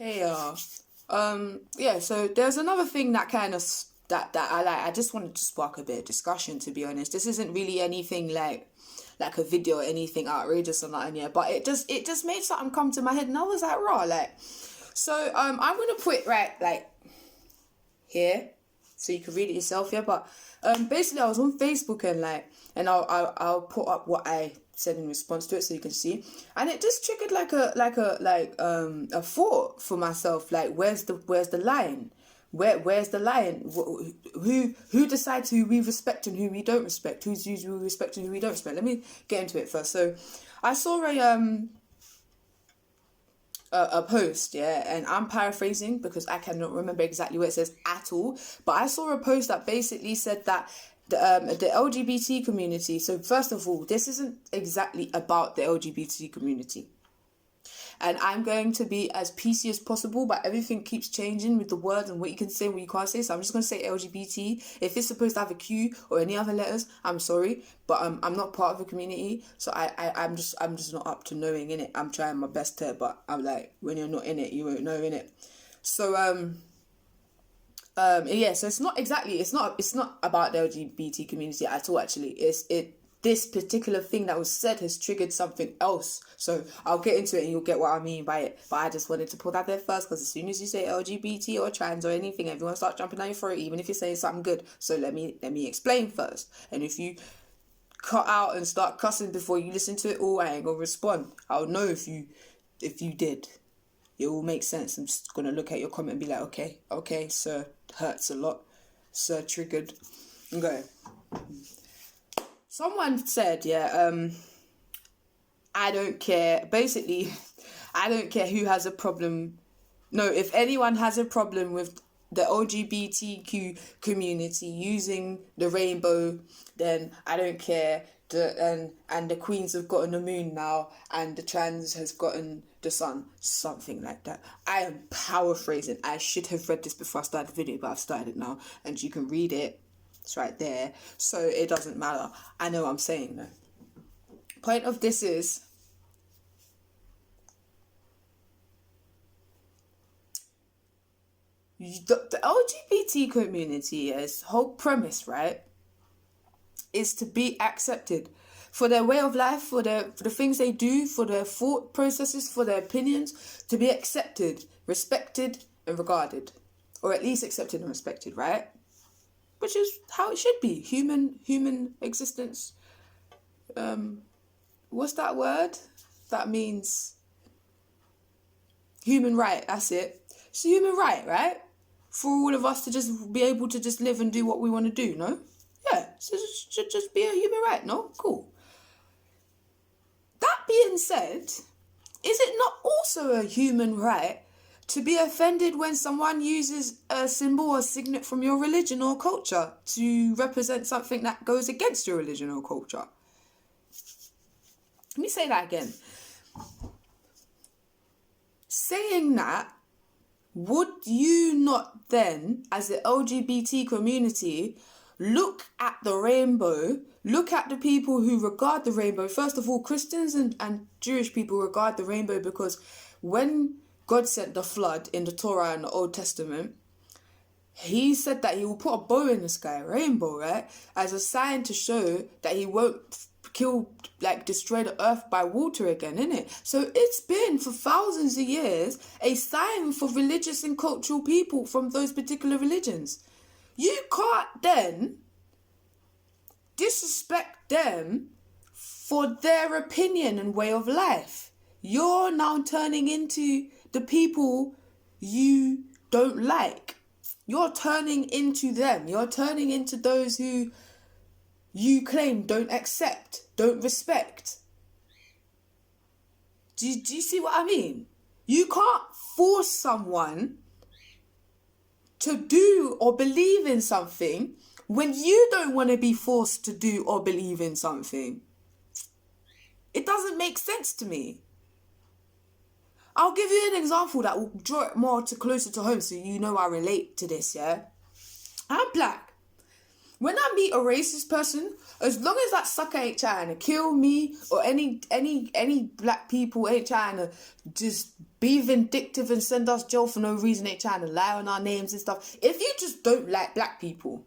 Hey, yeah, so there's another thing that kind of that I like. I just wanted to spark a bit of discussion, to be honest. This isn't really anything like a video or anything outrageous or nothing, yeah, but it just made something come to my head and I was like, raw, like, so I'm gonna put it right like here so you can read it yourself, yeah. But basically I was on Facebook and and I'll put up what I said in response to it so you can see, and it just triggered a thought for myself, like where's the line, where's the line, who decides who we respect and who we don't respect, who we respect and who we don't respect. Let me get into it first. So I saw a post, yeah, and I'm paraphrasing because I cannot remember exactly what it says at all, but I saw a post that basically said that the LGBT community, so first of all, this isn't exactly about the LGBT community, and I'm going to be as PC as possible, but everything keeps changing with the words and what you can say, what you can't say. So I'm just going to say LGBT. If it's supposed to have a Q or any other letters, I'm sorry, but I'm not part of the community, so I'm just not up to knowing in it. I'm trying my best to, but I'm like, when you're not in it, you won't know in it. So yeah, so it's not about the LGBT community at all, actually. This particular thing that was said has triggered something else. So I'll get into it and you'll get what I mean by it. But I just wanted to put that there first, because as soon as you say LGBT or trans or anything, everyone starts jumping down your throat, even if you're saying something good. So let me explain first. And if you cut out and start cussing before you listen to it all, I ain't gonna respond. I'll know if you did. It will make sense. I'm just gonna look at your comment and be like, okay, sir, hurts a lot. Sir, triggered. Okay. Someone said, yeah, I don't care. Basically, I don't care who has a problem. No, if anyone has a problem with the LGBTQ community using the rainbow, then I don't care. And the queens have gotten the moon now, and the trans has gotten the sun, something like that. I am paraphrasing. I should have read this before I started the video, but I've started it now, and you can read it. It's right there, so it doesn't matter. I know what I'm saying though. Point of this is, the LGBT community, its whole premise, right, is to be accepted for their way of life, for the things they do, for their thought processes, for their opinions, to be accepted, respected, and regarded, or at least accepted and respected, right? Which is how it should be. Human existence. What's that word? That means human right. That's it. It's a human right? For all of us to just be able to just live and do what we want to do, no? Yeah, so it should just be a human right, no? Cool. That being said, is it not also a human right to be offended when someone uses a symbol or signet from your religion or culture to represent something that goes against your religion or culture? Let me say that again. Saying that, would you not then, as the LGBT community, look at the rainbow, look at the people who regard the rainbow? First of all, Christians and Jewish people regard the rainbow because when God sent the flood in the Torah and the Old Testament, he said that he will put a bow in the sky, a rainbow, right? As a sign to show that he won't destroy the earth by water again, innit? So it's been for thousands of years a sign for religious and cultural people from those particular religions. You can't then disrespect them for their opinion and way of life. You're now turning into the people you don't like. You're turning into them. You're turning into those who you claim don't accept, don't respect. Do you see what I mean? You can't force someone to do or believe in something when you don't want to be forced to do or believe in something. It doesn't make sense to me. I'll give you an example that will draw it more closer to home so you know I relate to this, yeah? I'm black. when I meet a racist person, as long as that sucker ain't trying to kill me or any black people ain't trying to just be vindictive and send us jail for no reason, ain't trying to lie on our names and stuff. If you just don't like black people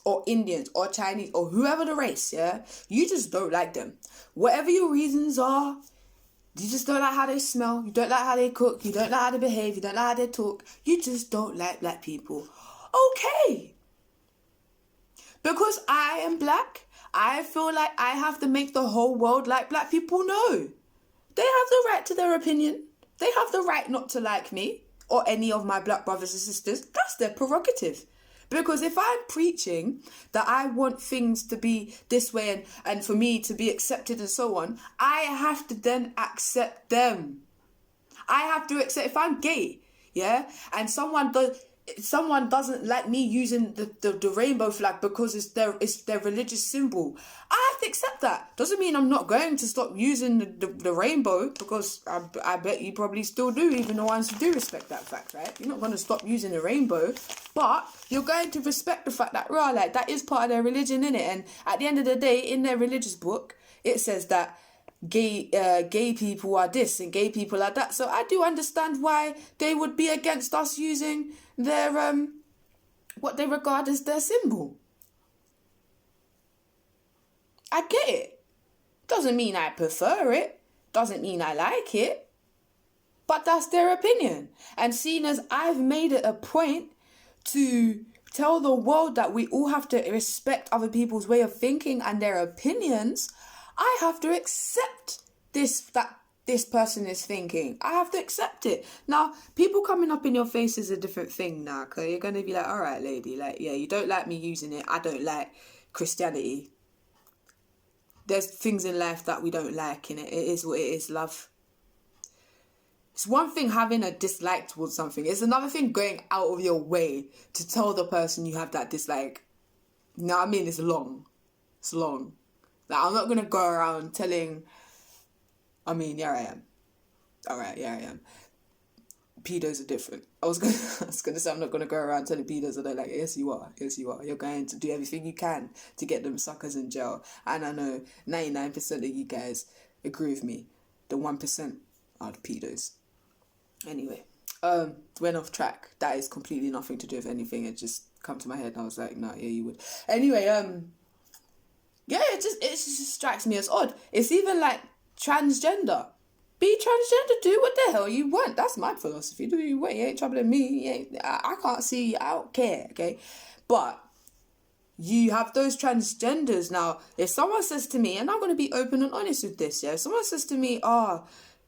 or Indians or Chinese or whoever the race, yeah, you just don't like them. Whatever your reasons are, you just don't like how they smell, you don't like how they cook, you don't like how they behave, you don't like how they talk, you just don't like black people. Okay. Because I am black, I feel like I have to make the whole world like black people. No. They have the right to their opinion. They have the right not to like me or any of my black brothers and sisters. That's their prerogative. Because if I'm preaching that I want things to be this way and for me to be accepted and so on, I have to then accept them. I have to accept, if I'm gay, yeah, and someone doesn't like me using the rainbow flag because it's their religious symbol, I have to accept that. Doesn't mean I'm not going to stop using the rainbow, because I bet you probably still do, even the ones who do respect that fact, right? You're not going to stop using the rainbow, but you're going to respect the fact that, right, like, that is part of their religion, innit? And at the end of the day, in their religious book, it says that gay people are this and gay people are that. So I do understand why they would be against us using their what they regard as their symbol. I get it. Doesn't mean I prefer it. Doesn't mean I like it. But that's their opinion. And seeing as I've made it a point to tell the world that we all have to respect other people's way of thinking and their opinions, I have to accept that this person is thinking. I have to accept it. Now, people coming up in your face is a different thing now, because you're going to be like, all right, lady, like, yeah, you don't like me using it. I don't like Christianity. There's things in life that we don't like in it. It is what it is, love. It's one thing having a dislike towards something. It's another thing going out of your way to tell the person you have that dislike. You know what I mean? It's long. It's long. Like, I'm not going to go around telling... here I am. Alright, yeah, I am. Pedos are different. I was going to say I'm not going to go around telling pedos I don't like it. Yes, you are. Yes, you are. You're going to do everything you can to get them suckers in jail. And I know 99% of you guys agree with me. The 1% are the pedos. Anyway, went off track. That is completely nothing to do with anything. It just come to my head and I was like, no, yeah, you would. Anyway, yeah, it just strikes me as odd. It's even like transgender. Be transgender, do what the hell you want. That's my philosophy. Do you want? You ain't troubling me. I can't see you. I don't care, okay? But you have those transgenders. Now, if someone says to me, and I'm going to be open and honest with this, yeah? If someone says to me,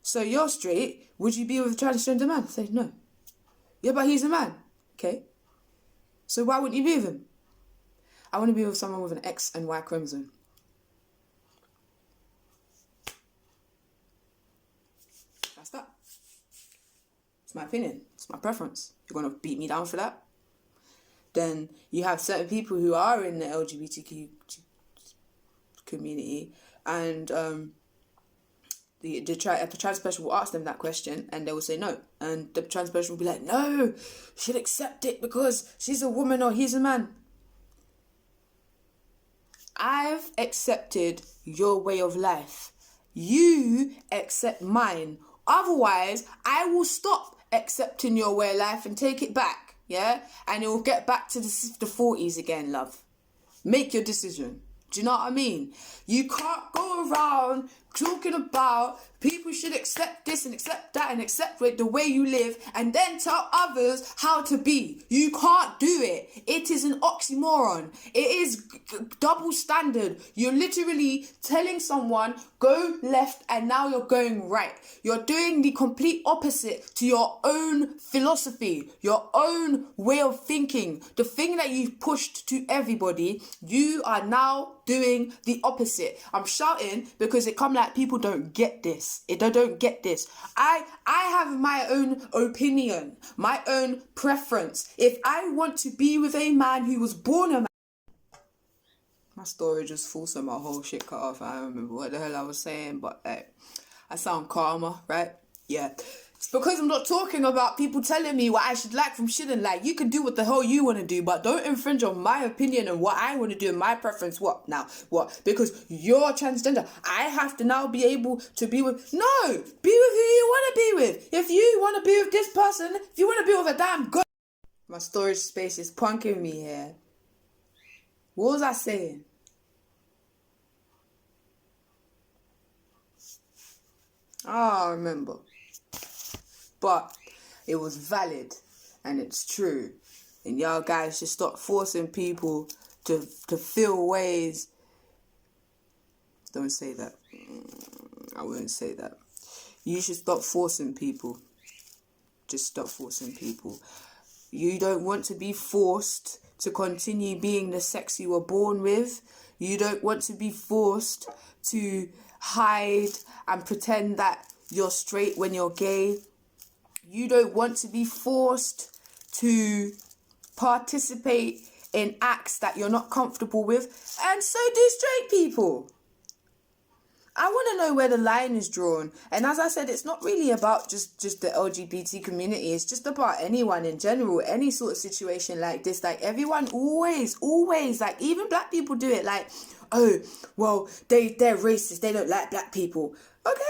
so you're straight, would you be with a transgender man? I say, no. Yeah, but he's a man. Okay. So why wouldn't you be with him? I want to be with someone with an X and Y chromosome. That's that. It's my opinion. It's my preference. You're going to beat me down for that? Then you have certain people who are in the LGBTQ community, and the trans person will ask them that question and they will say no. And the trans person will be like, no, she'll accept it because she's a woman or he's a man. I've accepted your way of life. You accept mine. Otherwise, I will stop accepting your way of life and take it back, yeah? And it will get back to the 40s again, love. Make your decision. Do you know what I mean? You can't go around talking about people should accept this and accept that and accept the way you live and then tell others how to be. You can't do it. It is an oxymoron. It is double standard. You're literally telling someone, go left, and now you're going right. You're doing the complete opposite to your own philosophy, your own way of thinking. The thing that you've pushed to everybody, you are now doing the opposite. I'm shouting because it come like people don't get this. They don't get this. I have my own opinion, my own preference. If I want to be with a man who was born a man... My storage is full, so my whole shit cut off. I don't remember what the hell I was saying, but I sound calmer, right? Yeah. It's because I'm not talking about people telling me what I should like from shouldn't like. You can do what the hell you want to do, but don't infringe on my opinion and what I want to do and my preference. What now? What? Because you're transgender, I have to now be able to be with... No! Be with who you want to be with. If you want to be with this person, if you want to be with a damn god... My storage space is punking me here. What was I saying? I remember. But it was valid and it's true. And y'all guys should stop forcing people to feel ways. Don't say that. I won't say that. You should stop forcing people. Just stop forcing people. You don't want to be forced to continue being the sex you were born with. You don't want to be forced to hide and pretend that you're straight when you're gay. You don't want to be forced to participate in acts that you're not comfortable with. And so do straight people. I want to know where the line is drawn. And as I said, it's not really about just the LGBT community. It's just about anyone in general, any sort of situation like this. Like, everyone always, like, even black people do it. Like, oh, well, they're racist. They don't like black people. Okay.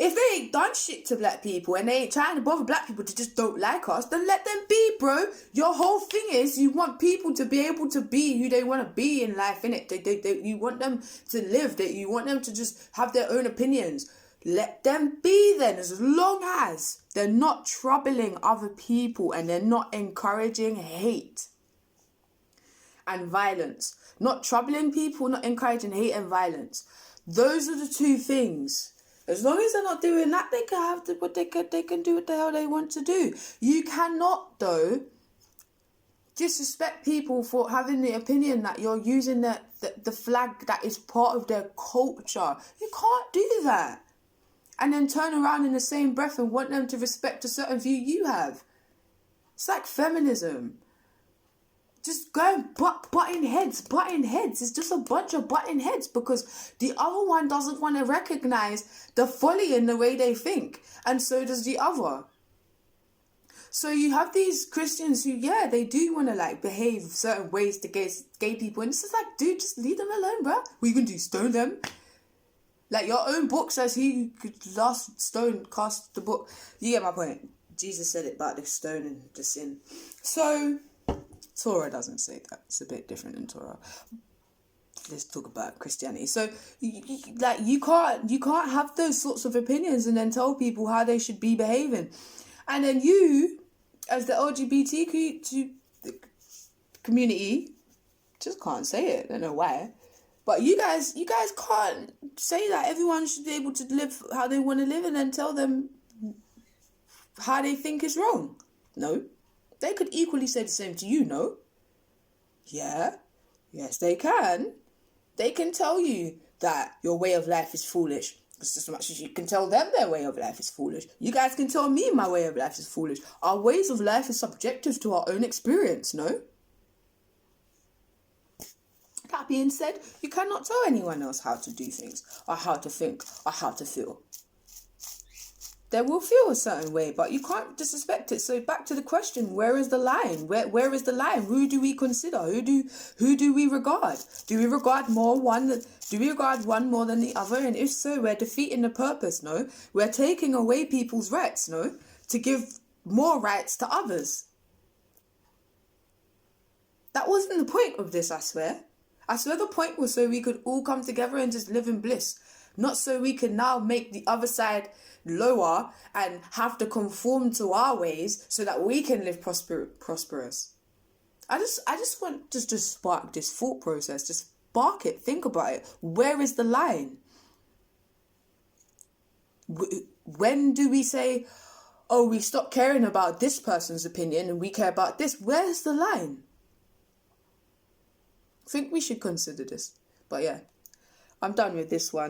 If they ain't done shit to black people and they ain't trying to bother black people to just don't like us, then let them be, bro. Your whole thing is you want people to be able to be who they want to be in life, innit? You want them to live, you want them to just have their own opinions. Let them be then, as long as they're not troubling other people and they're not encouraging hate and violence. Not troubling people, not encouraging hate and violence. Those are the two things. As long as they're not doing that, they can have what they can do what the hell they want to do. You cannot, though, disrespect people for having the opinion that you're using the flag that is part of their culture. You can't do that. And then turn around in the same breath and want them to respect a certain view you have. It's like feminism. Just going butting heads. It's just a bunch of butting heads because the other one doesn't want to recognize the folly in the way they think. And so does the other. So you have these Christians who, yeah, they do want to like behave certain ways to gay people. And it's just like, dude, just leave them alone, bro. What you can do, stone them? Like your own book says he could last stone cast the book. You get my point. Jesus said it about the stone and the sin. So... Torah doesn't say that. It's a bit different in Torah. Let's talk about Christianity. So, you can't have those sorts of opinions and then tell people how they should be behaving. And then you, as the LGBT community, just can't say it. I don't know why. But you guys can't say that everyone should be able to live how they want to live and then tell them how they think is wrong. No. They could equally say the same to you, no? Yeah. Yes, they can. They can tell you that your way of life is foolish. Just as much as you can tell them their way of life is foolish. You guys can tell me my way of life is foolish. Our ways of life is subjective to our own experience, no? That being said, you cannot tell anyone else how to do things, or how to think, or how to feel. They will feel a certain way, but you can't disrespect it. So back to the question, where is the line? Where is the line? Who do we consider? Who do we regard? Do we regard one more than the other? And if so, we're defeating the purpose, no? We're taking away people's rights, no? To give more rights to others. That wasn't the point of this, I swear. I swear the point was so we could all come together and just live in bliss. Not so we can now make the other side lower and have to conform to our ways so that we can live prosperous. I just want to just spark this thought process. Just spark it. Think about it. Where is the line? When do we say, oh, we stop caring about this person's opinion and we care about this? Where's the line? I think we should consider this. But yeah, I'm done with this one.